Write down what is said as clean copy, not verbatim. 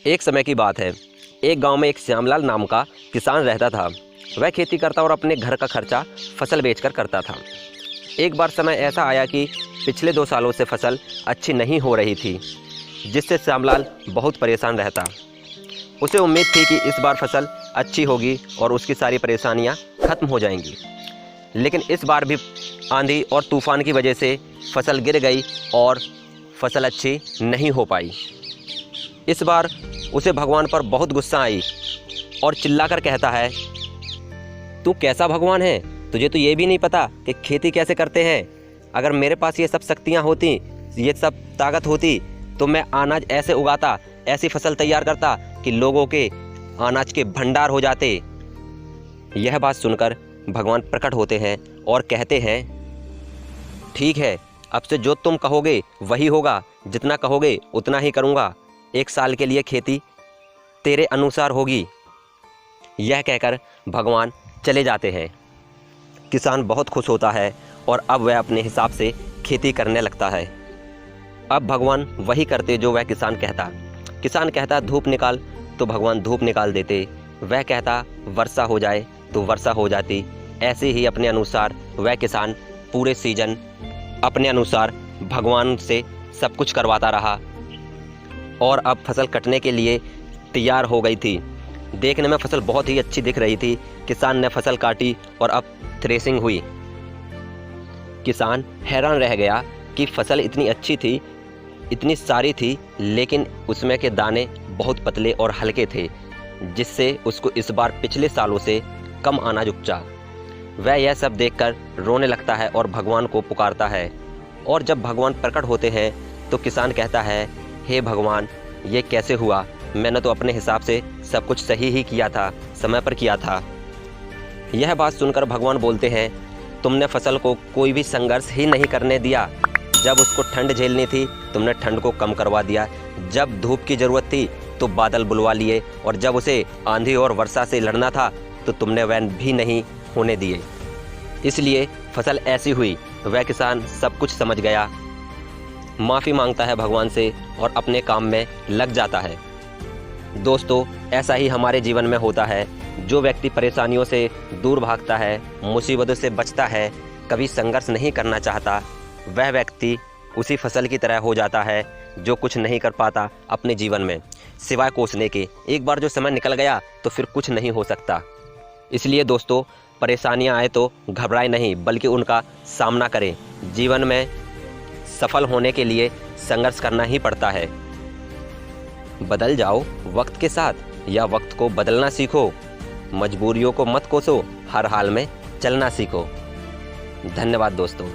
एक समय की बात है। एक गांव में एक श्यामलाल नाम का किसान रहता था। वह खेती करता और अपने घर का खर्चा फसल बेचकर करता था। एक बार समय ऐसा आया कि पिछले 2 सालों से फसल अच्छी नहीं हो रही थी, जिससे श्यामलाल बहुत परेशान रहता। उसे उम्मीद थी कि इस बार फसल अच्छी होगी और उसकी सारी परेशानियां खत्म हो जाएंगी। लेकिन इस बार भी आंधी और तूफान की वजह से फसल गिर गई और फसल अच्छी नहीं हो पाई। इस बार उसे भगवान पर बहुत गुस्सा आई और चिल्लाकर कहता है, तू कैसा भगवान है? तुझे तो ये भी नहीं पता कि खेती कैसे करते हैं। अगर मेरे पास ये सब शक्तियाँ होती, ये सब ताकत होती, तो मैं अनाज ऐसे उगाता, ऐसी फसल तैयार करता कि लोगों के अनाज के भंडार हो जाते। यह बात सुनकर भगवान प्रकट होते हैं और कहते हैं, ठीक है, अब से जो तुम कहोगे वही होगा। जितना कहोगे उतना ही करूँगा। 1 साल के लिए खेती तेरे अनुसार होगी। यह कहकर भगवान चले जाते हैं। किसान बहुत खुश होता है और अब वह अपने हिसाब से खेती करने लगता है। अब भगवान वही करते जो वह किसान कहता। किसान कहता धूप निकाल, तो भगवान धूप निकाल देते। वह कहता वर्षा हो जाए, तो वर्षा हो जाती। ऐसे ही अपने अनुसार वह किसान पूरे सीजन अपने अनुसार भगवान से सब कुछ करवाता रहा और अब फसल कटने के लिए तैयार हो गई थी। देखने में फसल बहुत ही अच्छी दिख रही थी। किसान ने फसल काटी और अब थ्रेसिंग हुई। किसान हैरान रह गया कि फसल इतनी अच्छी थी, इतनी सारी थी, लेकिन उसमें के दाने बहुत पतले और हल्के थे, जिससे उसको इस बार पिछले सालों से कम अनाज उपजा। वह यह सब देखकर रोने लगता है और भगवान को पुकारता है। और जब भगवान प्रकट होते हैं तो किसान कहता है, हे भगवान, ये कैसे हुआ? मैंने तो अपने हिसाब से सब कुछ सही ही किया था, समय पर किया था। यह बात सुनकर भगवान बोलते हैं, तुमने फसल को कोई भी संघर्ष ही नहीं करने दिया। जब उसको ठंड झेलनी थी, तुमने ठंड को कम करवा दिया। जब धूप की ज़रूरत थी तो बादल बुलवा लिए, और जब उसे आंधी और वर्षा से लड़ना था तो तुमने वह भी नहीं होने दिए। इसलिए फसल ऐसी हुई। वह किसान सब कुछ समझ गया, माफ़ी मांगता है भगवान से और अपने काम में लग जाता है। दोस्तों, ऐसा ही हमारे जीवन में होता है। जो व्यक्ति परेशानियों से दूर भागता है, मुसीबतों से बचता है, कभी संघर्ष नहीं करना चाहता, वह व्यक्ति उसी फसल की तरह हो जाता है जो कुछ नहीं कर पाता अपने जीवन में सिवाय कोसने के। एक बार जो समय निकल गया तो फिर कुछ नहीं हो सकता। इसलिए दोस्तों, परेशानियां आए तो घबराएं नहीं, बल्कि उनका सामना करें। जीवन में सफल होने के लिए संघर्ष करना ही पड़ता है। बदल जाओ वक्त के साथ, या वक्त को बदलना सीखो। मजबूरियों को मत कोसो, हर हाल में चलना सीखो। धन्यवाद दोस्तों।